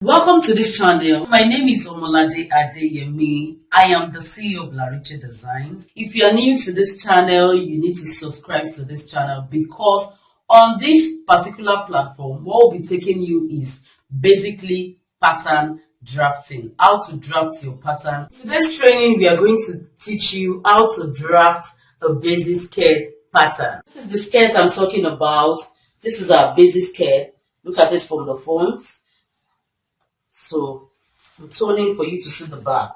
Welcome to this channel. My name is Omolade Adeyemi. I am the CEO of Lariche Designs. If you are new to this channel, you need to subscribe to this channel because on this particular platform, what will be taking you is basically pattern drafting, how to draft your pattern. In today's training, we are going to teach you how to draft a basic skirt pattern. This is the skirt I'm talking about. This is our basic skirt. Look at it from the front. So I'm toning for you to see the back.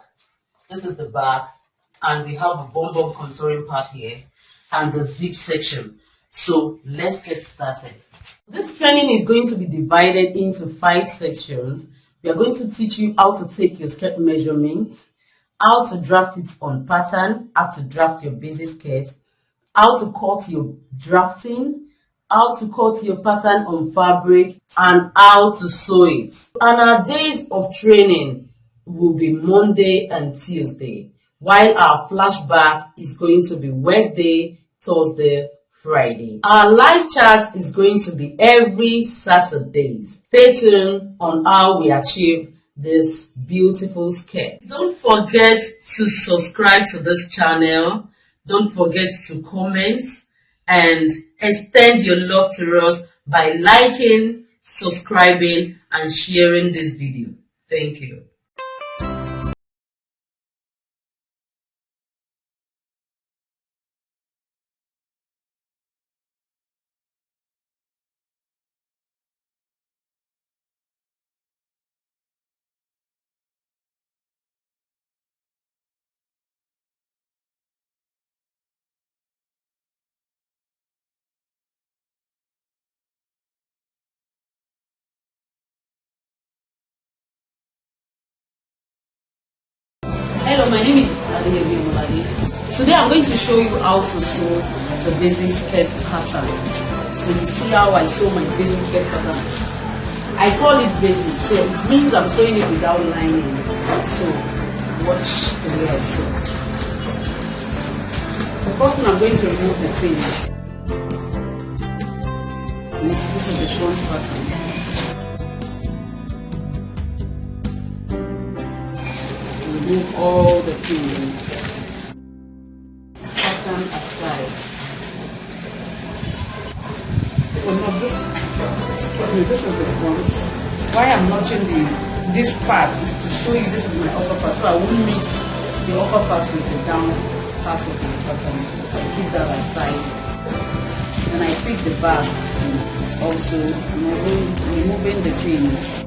This is the back, and we have a bum contouring part here and the zip section. So let's get started. This training is going to be divided into 5 sections. We are going to teach you how to take your skirt measurements, how to draft it on pattern, how to draft your basic skirt, how to cut your drafting, how to cut your pattern on fabric, and how to sew it. And our days of training will be Monday and Tuesday, while our flashback is going to be Wednesday, Thursday, Friday. Our live chat is going to be every Saturday. Stay tuned on how we achieve this beautiful skirt. Don't forget to subscribe to this channel. Don't forget to comment and extend your love to us by liking, subscribing, and sharing this video. Thank you. Hello, my name is Adeyemi Omolade. Today I'm going to show you how to sew the basic skirt pattern. So you see how I sew my basic skirt pattern. I call it basic, so it means I'm sewing it without lining. So watch the way I sew. The first thing, I'm going to remove the pins. This is the front pattern. Remove all the pins. Pattern aside. So now this is the front. Why I'm notching this part is to show you this is my upper part, so I won't mix the upper part with the down part of the pattern. So I keep that aside. Then I pick the back and also removing the pins.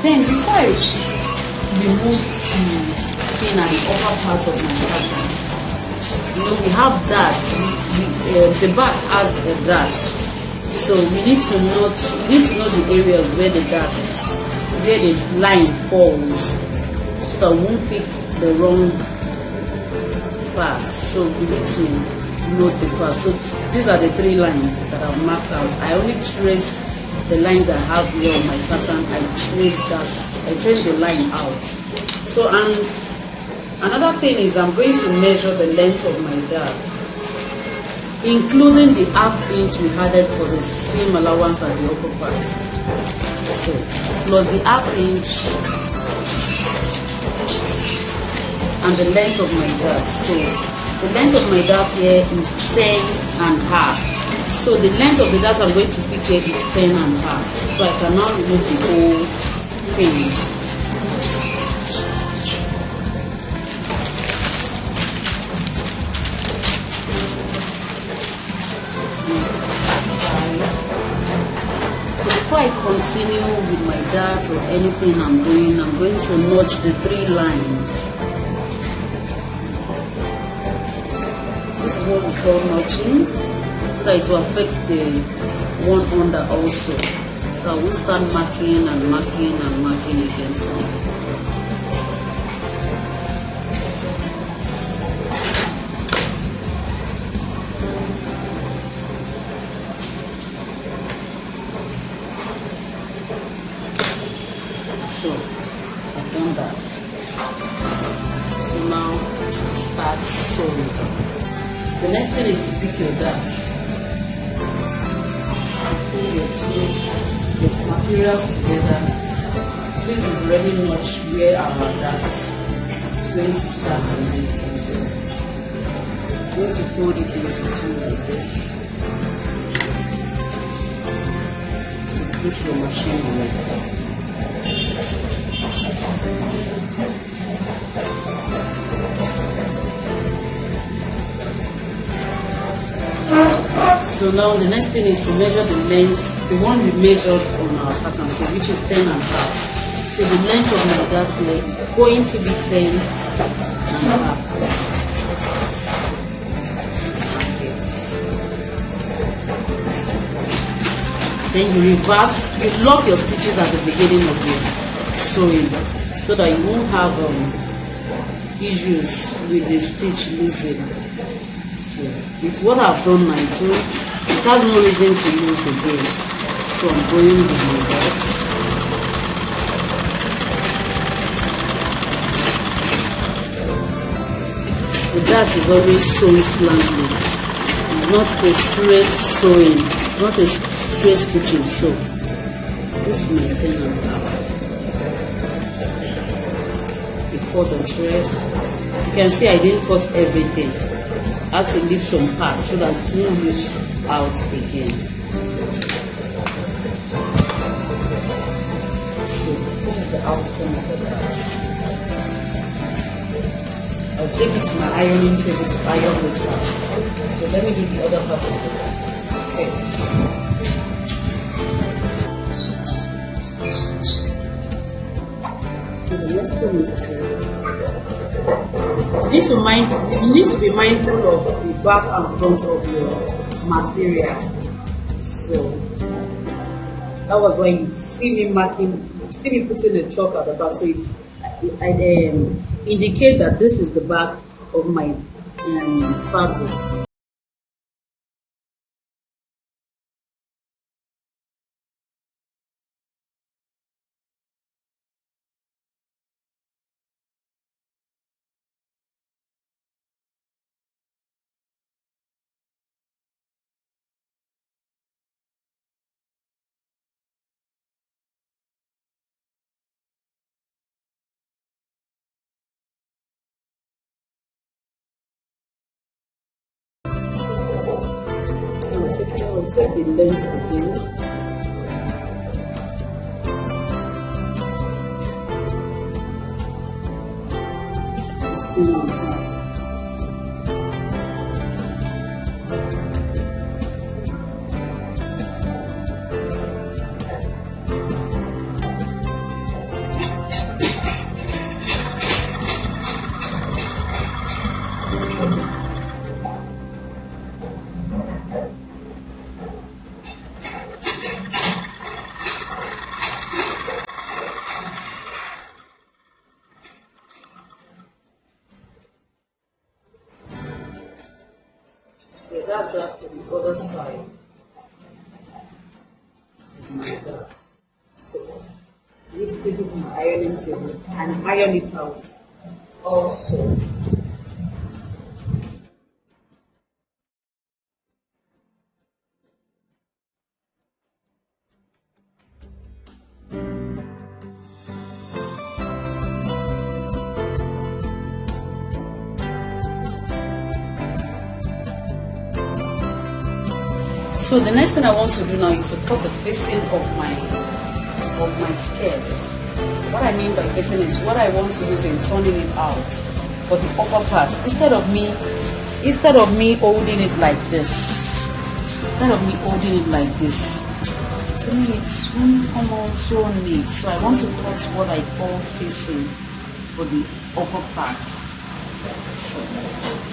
Then before I remove the pin and the upper part of my pattern, we have that. The back has a dart, so we need to know the areas where the line falls, so that we won't pick the wrong parts. So we need to note the parts. So these are the 3 lines that I've marked out. I only trace the lines I have here on my pattern. I trace the line out. So, and another thing is I'm going to measure the length of my dart, including the ½ inch we added for the seam allowance at the upper part. So plus the ½ inch and the length of my dart. So the length of my dart here is 10½. So the length of the dart I'm going to pick here is 10½. So I can now remove the whole thing. So before I continue with my dart or anything I'm going to notch the 3 lines. This is what we call notching, so that it will affect the one under also. So I will start marking and marking and marking again. So I've done that. now is to start sewing. The next thing is to pick your darts. Fold your materials together. Since we've already notched where our darts is going to start and end it, so I'm going to fold it into two like this. Place your machine on it. So now the next thing is to measure the length, the one we measured on our pattern, so which is 10 and a half. So the length of my dart leg is going to be 10 and a half. Yes. Then you reverse, you lock your stitches at the beginning of your sewing so that you won't have issues with the stitch losing. So it's what I've done now, so it has no reason to lose again. So I'm going with my darts. The dart is always sewn slantly. It's not a straight sewing, not a straight stitching. So this is my 10 and a half. You cut the thread. You can see I didn't cut everything. I had to leave some parts so that it won't lose out again. So this is the outcome of the darts. I'll take it to my ironing table to iron this out. So let me do the other part of the skirts. So the next thing is you need to be mindful of the back and front of your material. So that was why you see me putting the chalk at the back. So it's indicate that this is the back of my fabric. We'll take the length again. It's 10 and a half. So that's that for the other side. Like that. So I need to take it to my ironing table and iron it out also. So the next thing I want to do now is to cut the facing of my skirts. What I mean by facing is what I want to use in turning it out for the upper part. Instead of me holding it like this, to me it won't come out so neat. So I want to cut what I call facing for the upper parts. So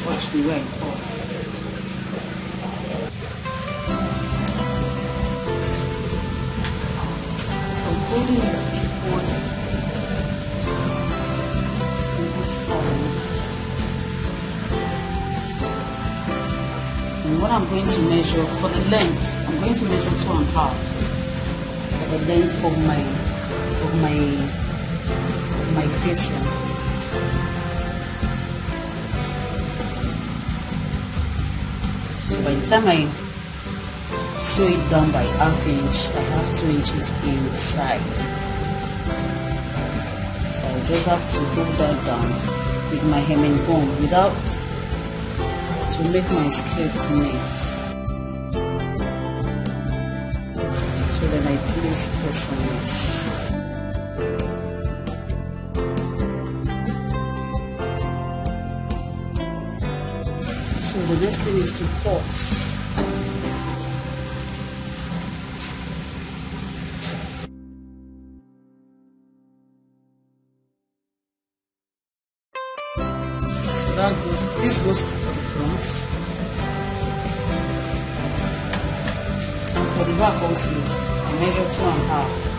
watch the way I cut. Folding it equally on both sides. And what I'm going to measure for the length, I'm going to measure 2.5 for the length of my facing. So by the time I sew it down by ½ inch, I have 2 inches inside. So I just have to hold that down with my hemming comb without to make my skirt neat. So then I place this on it. So the next thing is to pause. This goes for the front, and for the back also I measure 2½.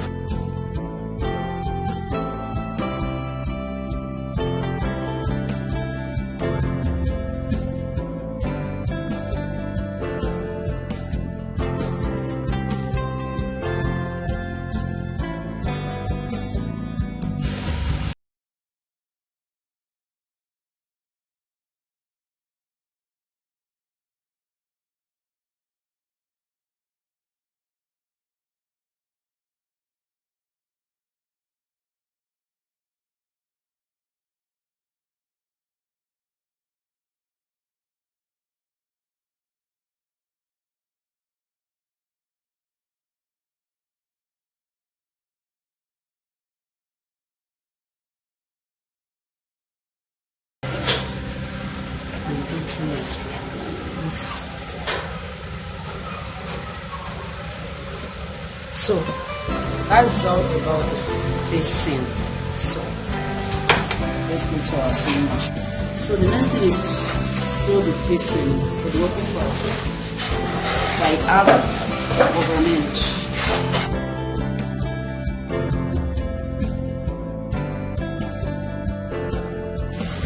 Extra lines. So that's all about the facing. So let's go to our sewing machine. So the next thing is to sew the facing for the working part by ½ inch.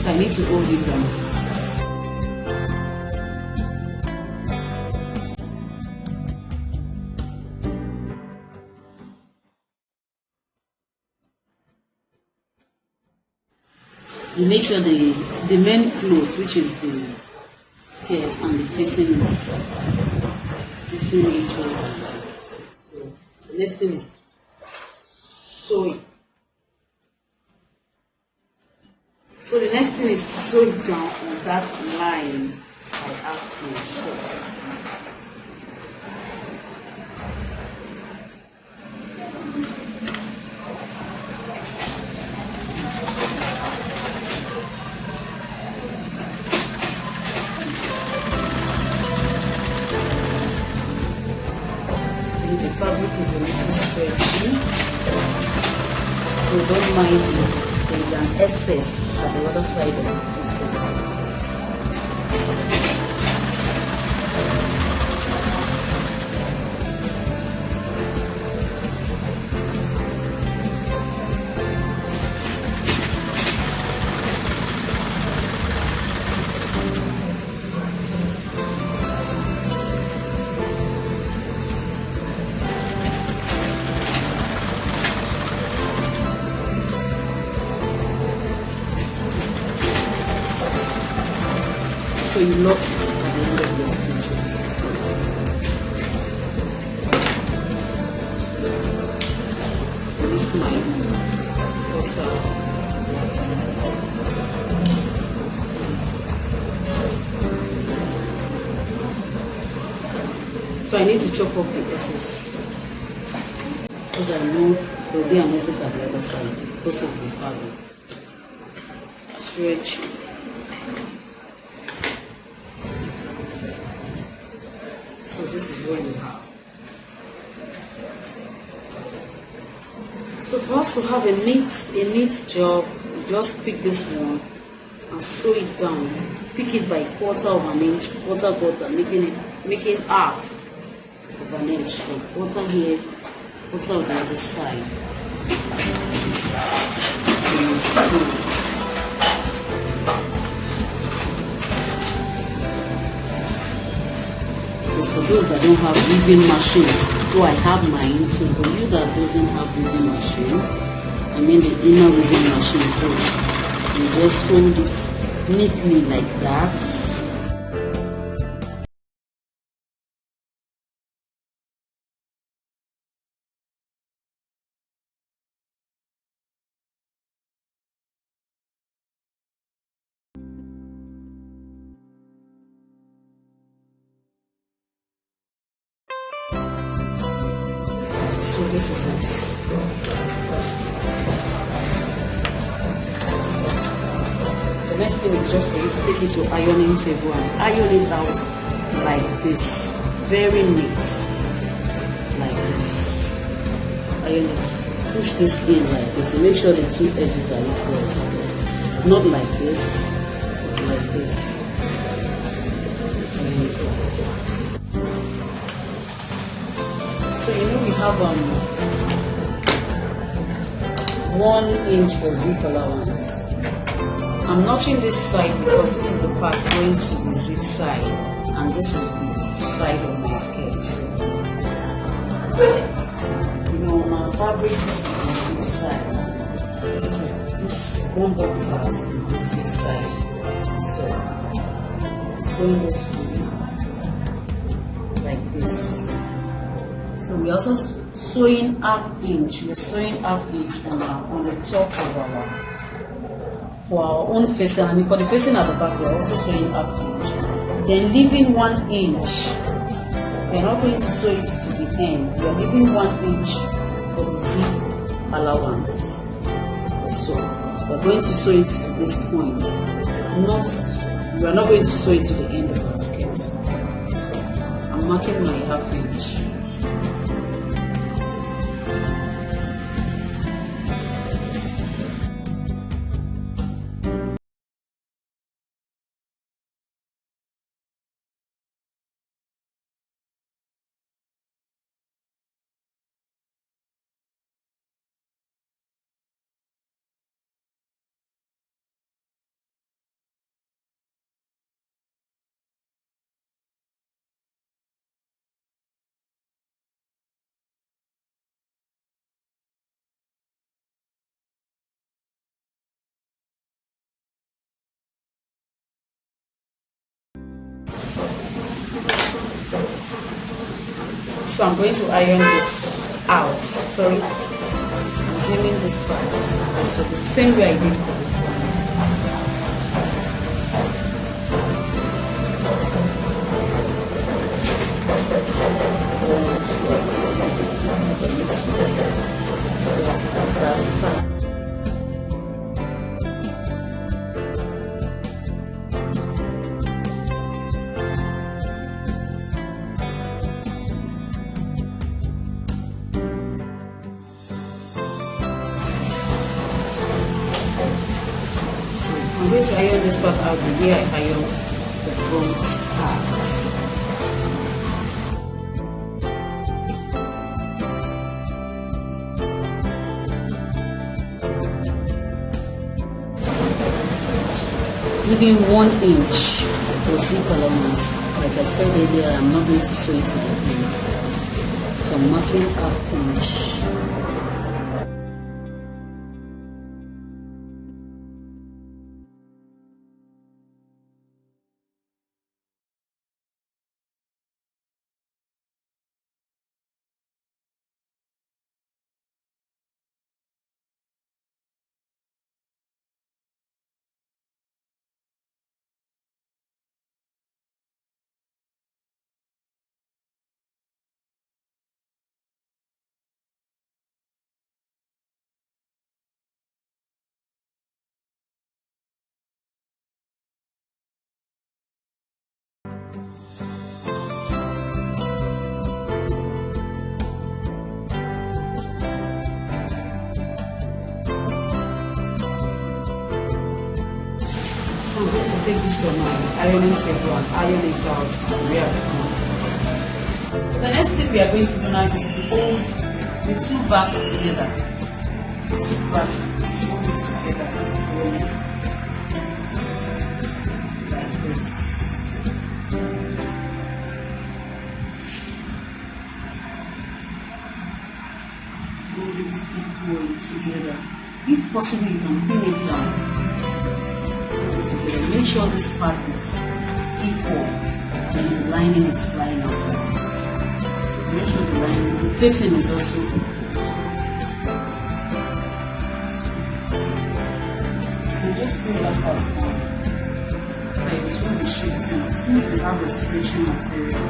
So I need to hold it down. You make sure the main cloth, which is the skirt and the facing is facing each other. So the next thing is to sew it. So the next thing is to sew it down on that line by ½ inch. So the fabric is a little stretchy, so don't mind if there is an excess at the other side of the facing. So you lock at the end of your stitches. This is my quarter. So I need to chop off the excess because I know there will be an excess at the other side because of the fabric. Stretch. So this is what you have. So for us to have a neat job, you just pick this one and sew it down. Pick it by ½ inch, quarter, making ½ inch. So quarter here, quarter on the other side. And you sew. It's for those that don't have weaving machine. So I have mine. So for you that doesn't have weaving machine, I mean the inner weaving machine. So you just fold it neatly like that. So this is it. So the next thing is just for you to take it to ironing table and iron it out like this. Very neat. Like this. Iron it. Push this in like this. So make sure the two edges are equal like this. Not like this, but like this. So you know we have 1 inch for zip allowance. I'm notching this side because this is the part going to the zip side, and this is the side of my skirt. So, you know, on our fabric, this is the zip side. This bumble part is the zip side. So it's going this way, like this. So we're also sewing 1/2 inch. We're sewing 1/2 inch on the top of for our own facing, and for the facing at the back, we're also sewing 1/2 inch. Then leaving 1 inch. We're not going to sew it to the end. We're leaving 1 inch for the zip allowance. So we're going to sew it to this point. We're not going to sew it to the end of our skirt. So I'm marking my 1/2 inch. So I'm going to iron this out. Sorry, I'm hemming this part. So the same way I did for the front. That's part. I'm going to iron this part out the way I iron the front parts. Leaving 1 inch for zip allowance. Like I said earlier, I'm not going to sew it to the end. So I'm marking 1/2 inch. So I'm going to take this to my ironing table and iron it out where I come. The next thing we are going to do now is to hold the 2 backs together. The 2 backs, hold it together like this. Hold it equally together. If possible, you can pin it down. Together. Make sure this part is equal and the lining is flying out like this. Make sure the lining, the facing is also equal. So you just pull that out like this when we shifting. Since we have a stretching material,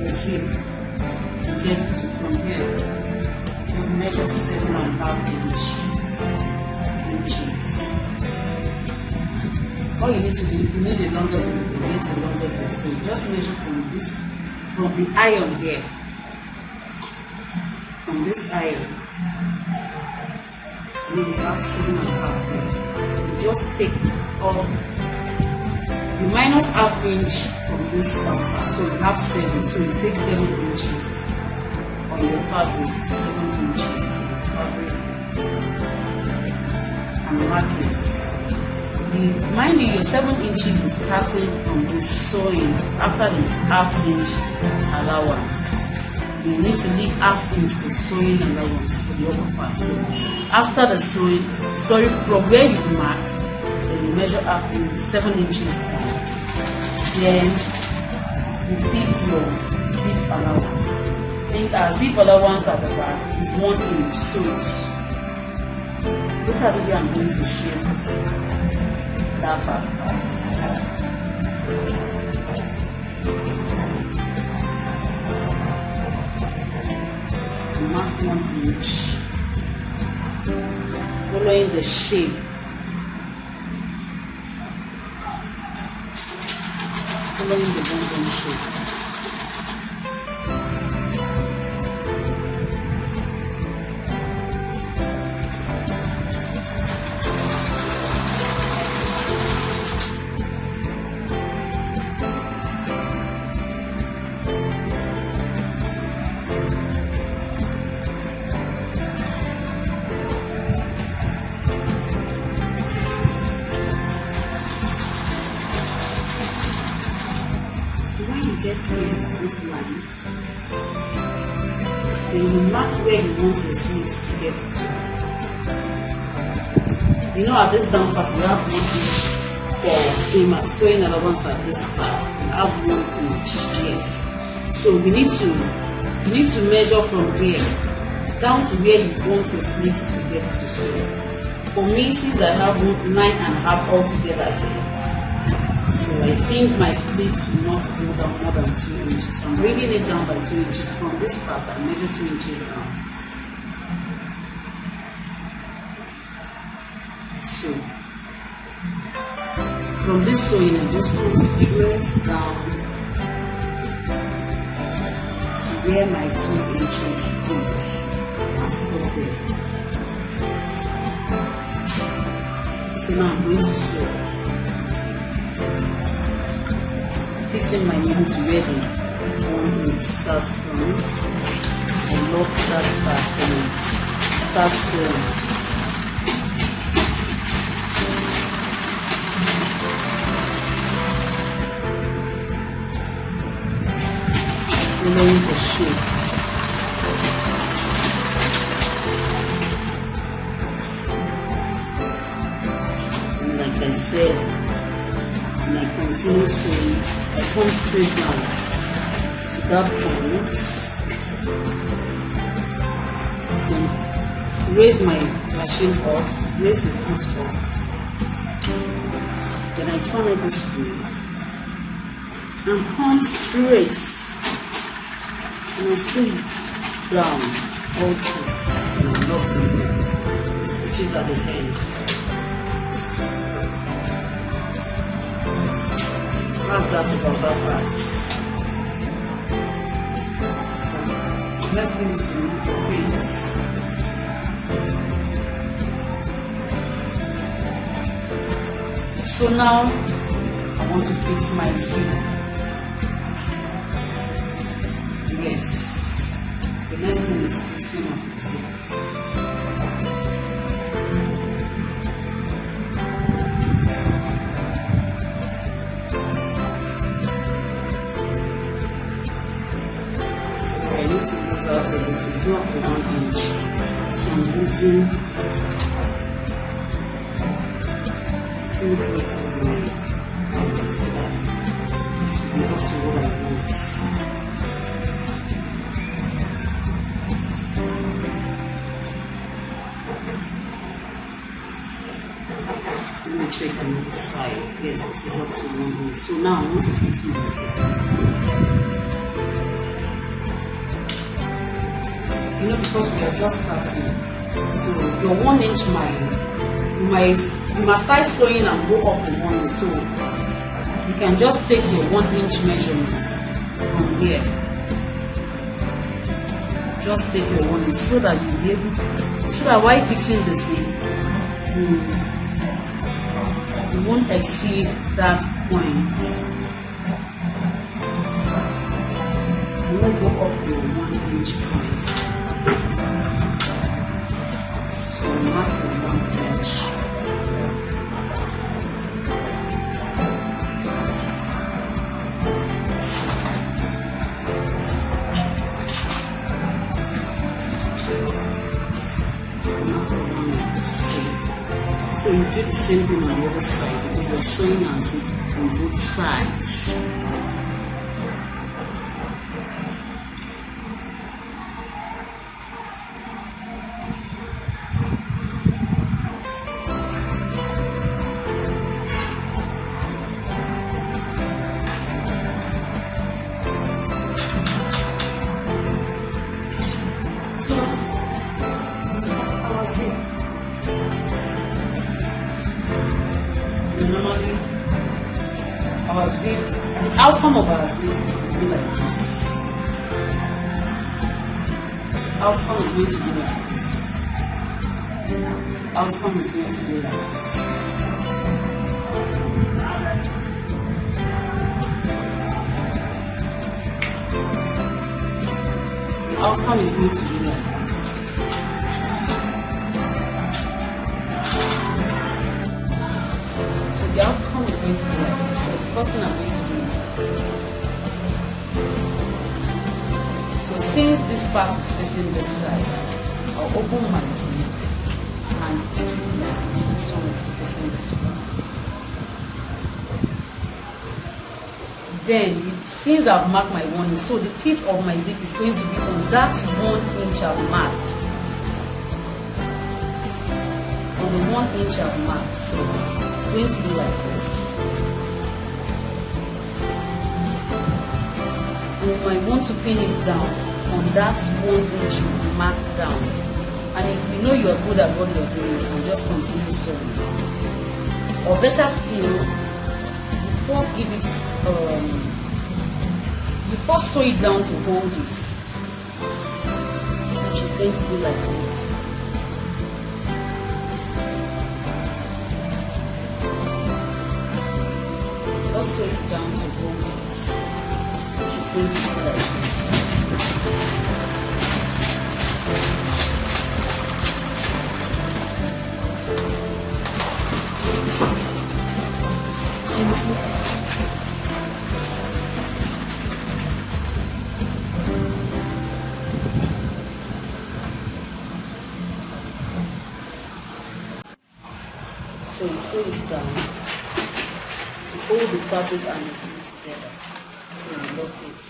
You see, get to from here. Just measure 7.5 inches. All you need to do, if you need a longer zip, you get a longer zip. So you just measure from this, from the iron here. From this iron, you have 7.5 here. You just take off. You minus half inch from this part, so you have 7. So you take 7 inches on your fabric, 7 inches on your fabric, and mark it. Mind you, your 7 inches is starting from the sewing after the half inch allowance. You need to leave half inch for sewing allowance for the upper part. So after the sewing, sorry, from where you marked, then you measure half inch, 7 inches down. Then you pick your zip allowance. Think zip allowance at the back is 1 inch. So it's, look at the way I'm going to shape that back part. Mark 1 inch, following the shape. Following the bone shape. Get here to this line, then you mark where you want your slits to get to. You know, at this down part we have 1 inch for seam at sewing allowance at this part. We have 1 inch, yes. So you need to measure from here down to where you want your slits to get to. So for me, since I have 9.5 altogether here, so I think my slits will not go down more than 2 inches. So I'm bringing it down by 2 inches from this part. I measure 2 inches down. So from this sewing, I just go straight down to where my 2 inches is. And stop there. So now I'm going to sew. Fixing my needle to where the 1 inch starts from, and lock that part and start sewing. Following the shape. And like I said, and I continue sewing, I come straight down to that point, then raise my machine up, raise the foot up, then I turn it this way and come straight and I sew down all through and I lock the stitches at the end. That's that about that part. So next thing is to remove the pins. So now I want to fix my zip. Yes. The next thing is fixing of the zip. To use out a little, it's not up to 1 inch. So I'm using full drops of my so that it should be up to what I want. Let me check on the side. Yes, this is up to 1 inch. So now I want to fix my zip. you know, because we are just starting. So your 1 inch you must start sewing and go up to 1 inch. So you can just take your 1 inch measurement from here. Just take your 1 inch so that you'll be able to, so that while fixing the zip, you won't exceed that point. You won't go off your 1 inch point. So mark your 1 inch. So you do the same thing on the other side because you're sewing and zip on both sides. So this is our zip. Normally, our zip, and the outcome of our zip will be like this. Outcome is going to be like this. Outcome is going to be like this. The outcome is going to be like this. The outcome is going to be like this. So the first thing I'm going to do is, so since this part is facing this side, I'll open my zip and pick it like this. This one will be facing this part. Then, since I've marked my 1 inch, so the teeth of my zip is going to be on that 1 inch I've marked. On the 1 inch I've marked. So going to be like this. And you might want to pin it down on that 1 inch you mark down. And if you know you are good at what you're doing, you can just continue sewing. Or better still, you first give it you first sew it down to hold it, which is going to be like this. Sew it down to hold it, which is going to be like this. So you sew it down. Hold the fabric and the zip together. So you lock it.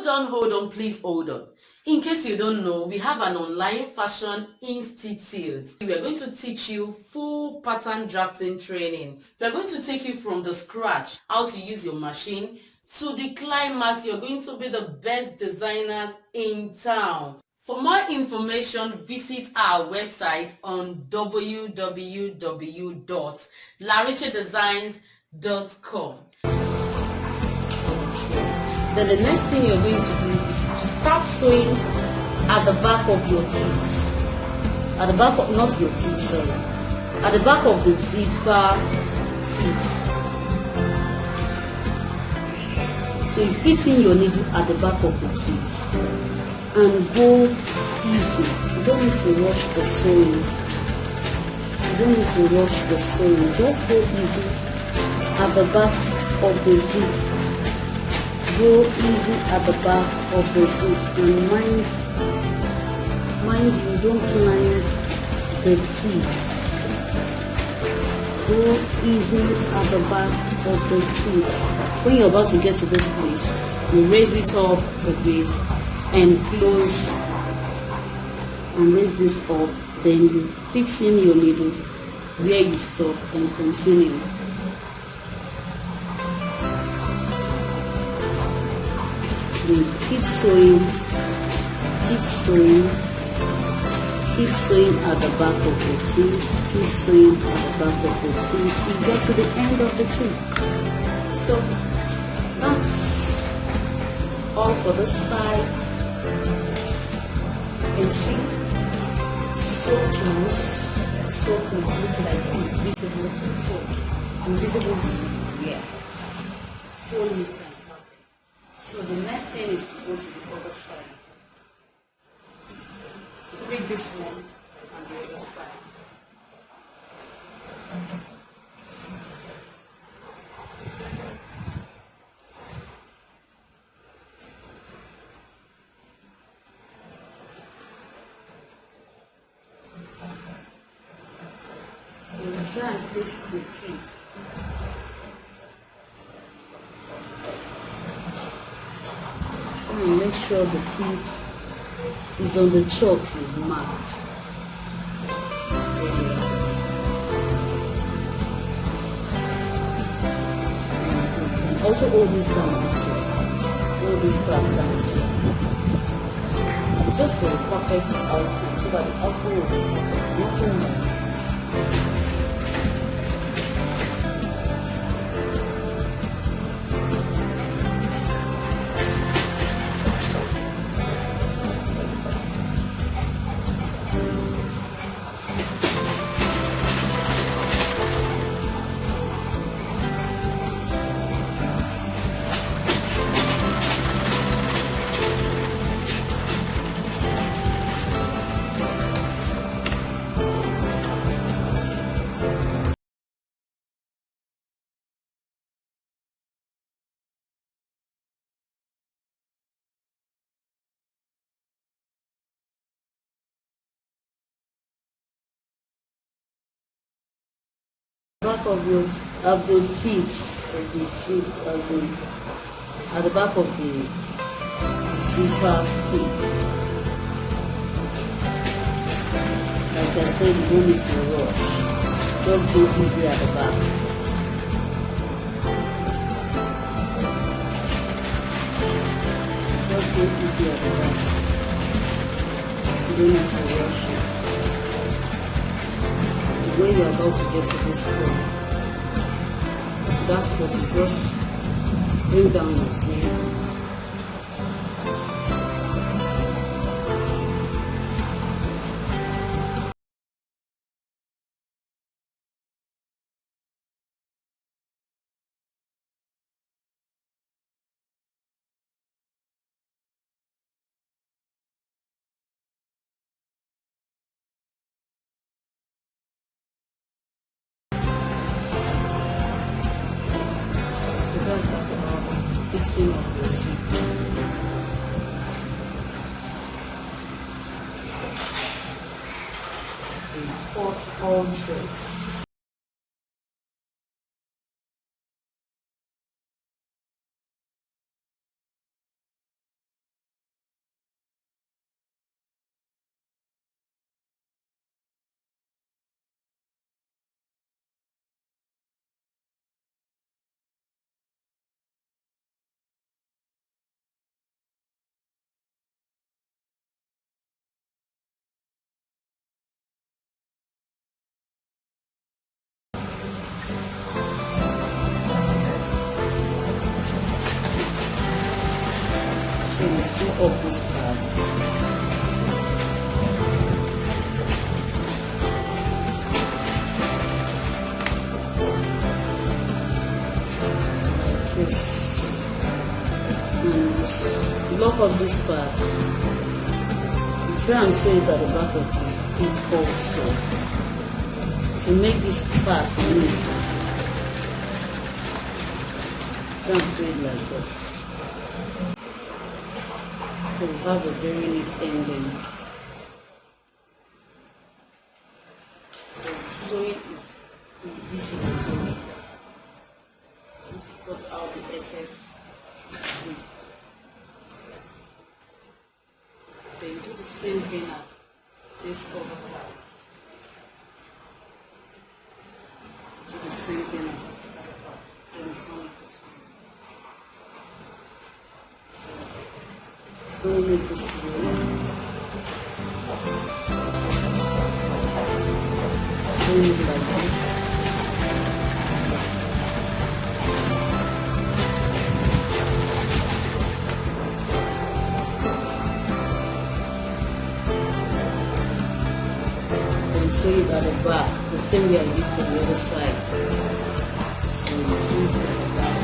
Hold on, please hold on. In case you don't know, we have an online fashion institute. We are going to teach you full pattern drafting training. We are going to take you from the scratch, how to use your machine, to the climax. You're going to be the best designers in town. For more information, visit our website on www.larichedesigns.com. Then the next thing you're going to do is to start sewing at the back of your teeth. At the back of, not your teeth, sorry. At the back of the zipper teeth. So you fix in your needle at the back of the teeth. And go easy. You don't need to rush the sewing. You don't need to rush the sewing. Just go easy at the back of the zip. Go easy at the back of the zip. And mind you, don't line the teeth. Go easy at the back of the teeth. When you're about to get to this place, you raise it up a bit and close and raise this up, then you fix in your needle where you stop and continue. keep sewing, keep sewing, keep sewing at the back of the teeth, keep sewing at the back of the teeth till you get to the end of the teeth. So that's all for this side. You can see so close, look like invisible teeth. So invisible is here, so neat and perfect. So the next thing is to go to the other side. So pick this one and the other side. So you try and place the teeth. And make sure the teeth is on the chalk you've marked. Also hold this down too. Hold this back down too. It's just for a perfect outcome, so that the outcome will be perfect. Nothing more. Back of the teeth of the zip, as in at the back of the zipper teeth. Like I said, you don't need to rush. Just go easy at the back. Just go easy at the back. You don't need to rush it. When you're about to get to this point, to that spot, you just bring down your zip. That's about fixing of your zip. Import all threads. So you sew up these parts. This and just lock up these parts. You try and sew it at the back of the teeth also to make this part neat. Try and sew it like this. So we have a very neat ending. The sewing is invisible, so once you cut out the excess, then you do the same thing at this other part. Do the same thing at this other part. Then turn it this way. So we make this roll. So we make it like this. Sew it at the back the same way I did for the other side. So you sew it at the back.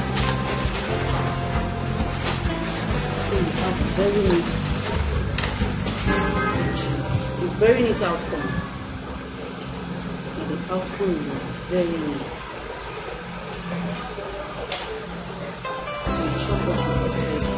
So you have very neat stitches, a very neat outcome. So the outcome is very neat. So you chop off the excess.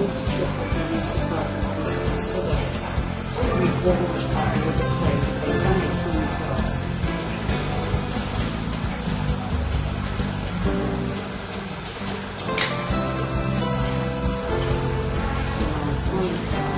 To chop off the little part of this one so that it will be bulged on the other side by the time I turn it out. So I'll turn it out.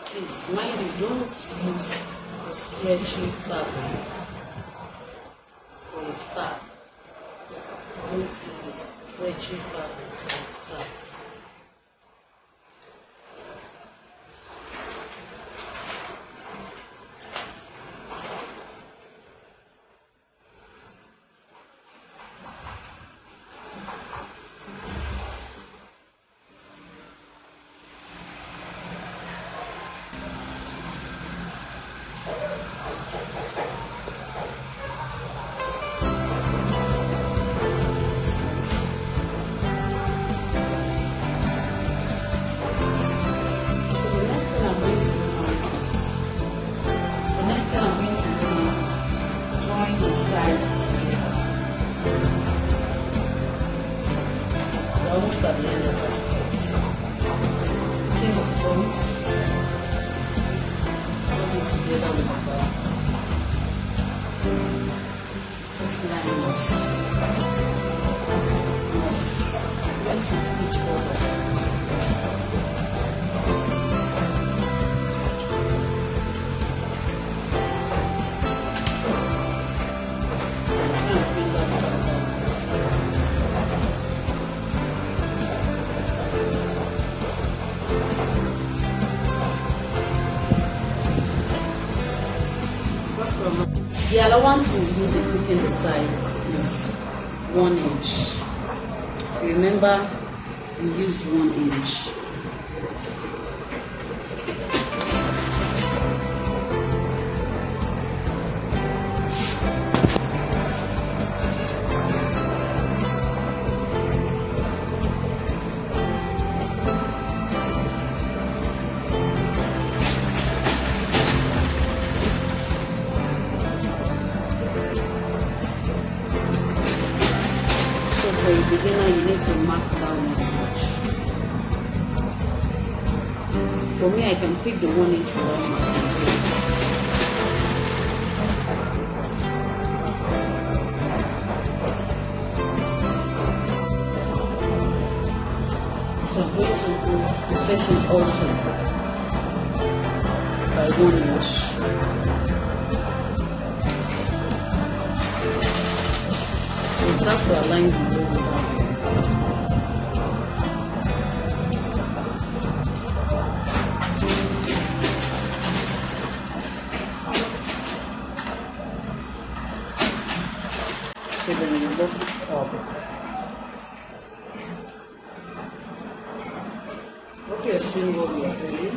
Please mind you, don't use a stretchy fabric for a start. Don't use a stretchy fabric for a start. Almost at the end of the skirt. Pin the front, rub it together with the back. This line must wet with each other. The allowance we use in picking the sides is 1 inch. Remember, we used 1 inch. For a beginner, you need to mark down the inch. For me, I can pick the 1 inch without marking it. So I'm going to go the facing also by 1 inch. Just to align the roll down. So then you lock it up. Okay, you're seeing what we are doing.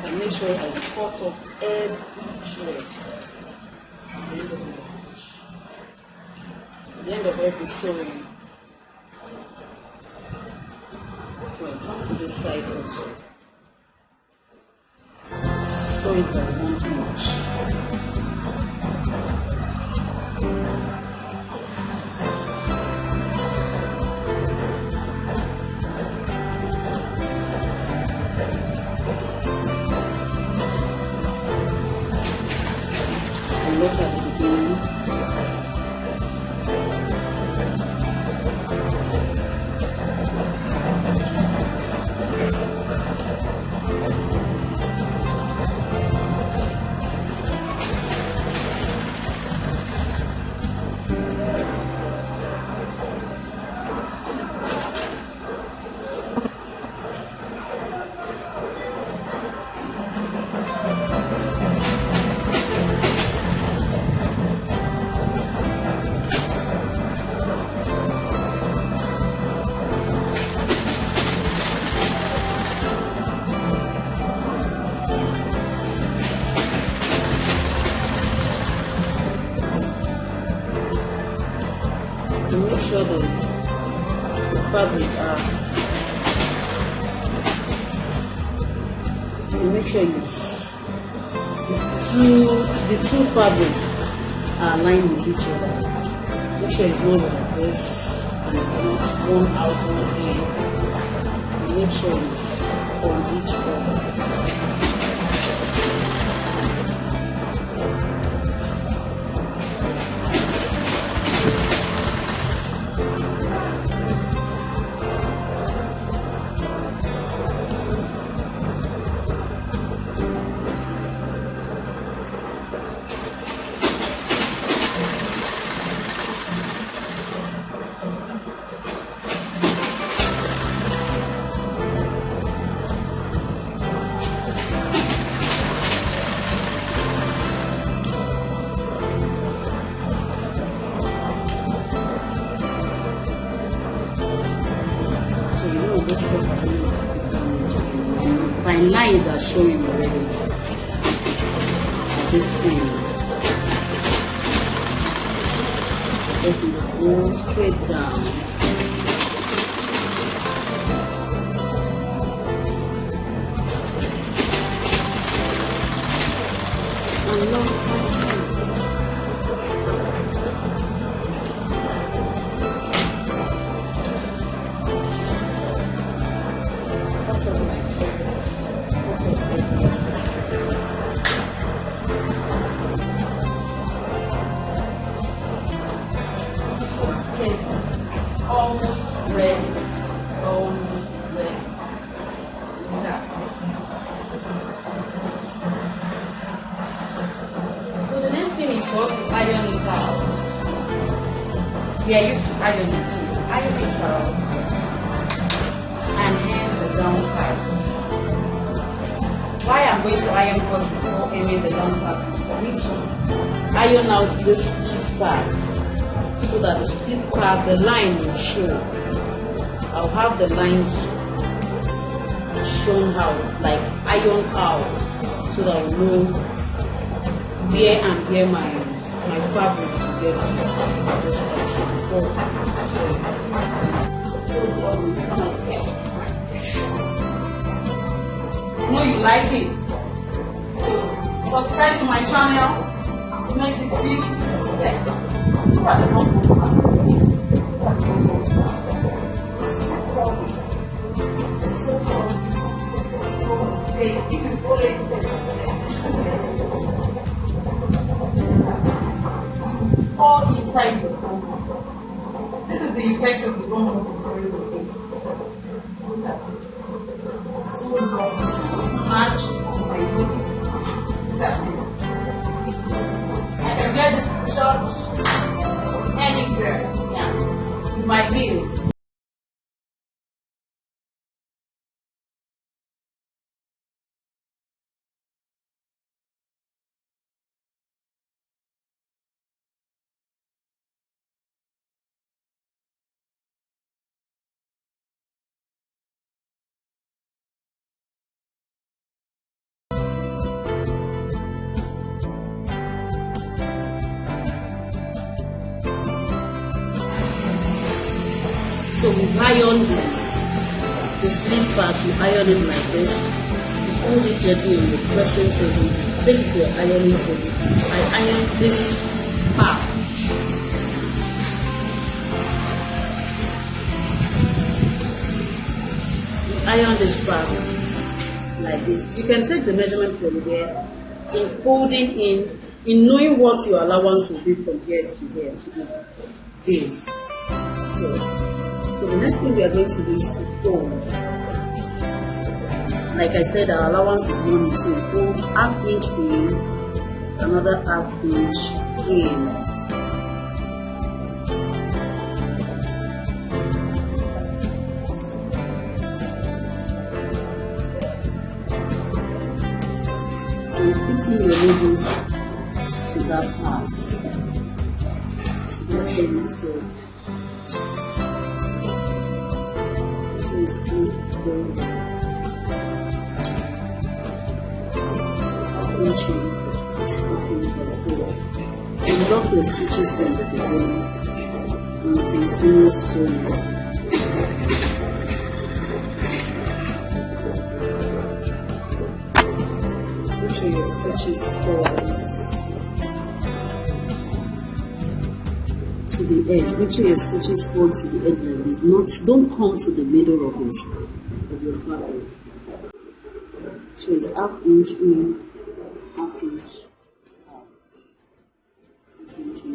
And make sure I cut off every thread. At the end of every sewing. So I come to this side also. Sew it by 1 inch. And look at the beginning. To make sure the fabric make sure the two fabrics are aligned with each other. Make sure it's not like this and it's not one out one in. Make sure it's on each other. This my lines are showing already at this end. Just go straight down. And long almost ready. Almost ready. So the next thing is for us to iron it out. We are used to iron it too. Iron it out and hem the down parts. Why I'm going to iron first before hemming the down parts is for me to iron out the slit parts, so that the slit part, the line will show. I'll have the lines shown out, like iron out, so that I'll know where and where my fabric will get to. So before, so what will become myself. I know you like it, so subscribe to my channel to make these beautiful steps. Look at the rumble. It's so curvy. It's so curvy. If you follow it step by step, all inside the rumble. This is the effect of the rumble tutorial. So look at it. So long, so snatched on my body. Look at it. I can wear this t-shirt So we iron the split part, you iron it like this. You fold it gently on the pressing table, take it to your ironing table. I iron this part. Iron this part like this. You can take the measurement from here in folding in knowing what your allowance will be from here to here to this. So the next thing we are going to do is to fold. Like I said, our allowance is 1 inch. So you fold ½ inch in, another ½ inch in. Fitting your needles to that part. So that's the little. So it's placed there. So you lock your stitches from the beginning and continue sewing. Your stitches forwards to the edge. Make sure your stitches fold to the edge like this. Don't come to the middle of your fabric. So it's ½ inch in, ½ inch out. ½ inch in.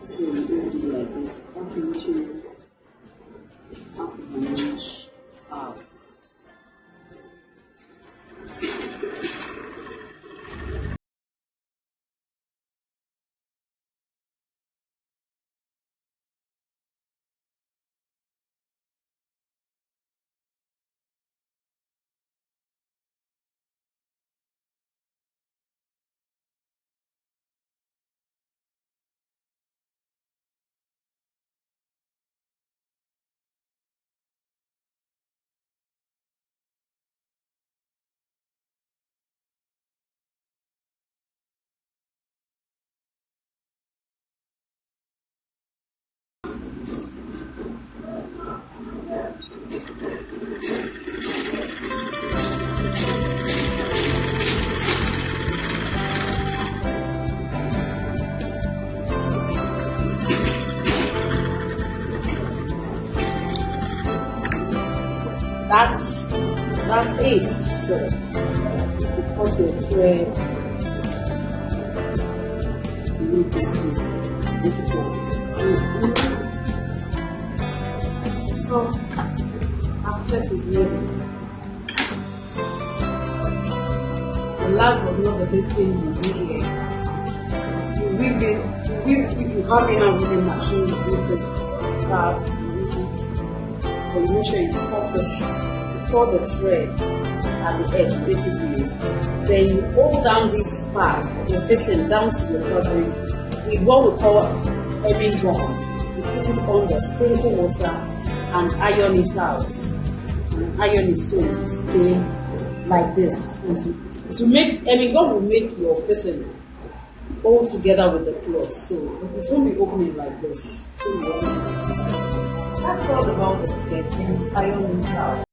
So you do it like this, ½ inch in, ½ inch out. That's it. So you cut your thread. You need this piece. So our skirt is ready. The last but not the least thing you weave here. You weave it. If you have any weaving machine, you weave this part. You weave it. But make sure you cut this. Cut the thread at the edge, make it easy. Then you hold down this part, you're facing down to the fabric with what we call hemming gun. You put it on the sprinkle water and iron it out. And iron it so it will stay like this. To make, I mean, God will make your facing all together with the cloth, so it won't be opening like this. It will be opening like this. That's all about the skirt and ironing style.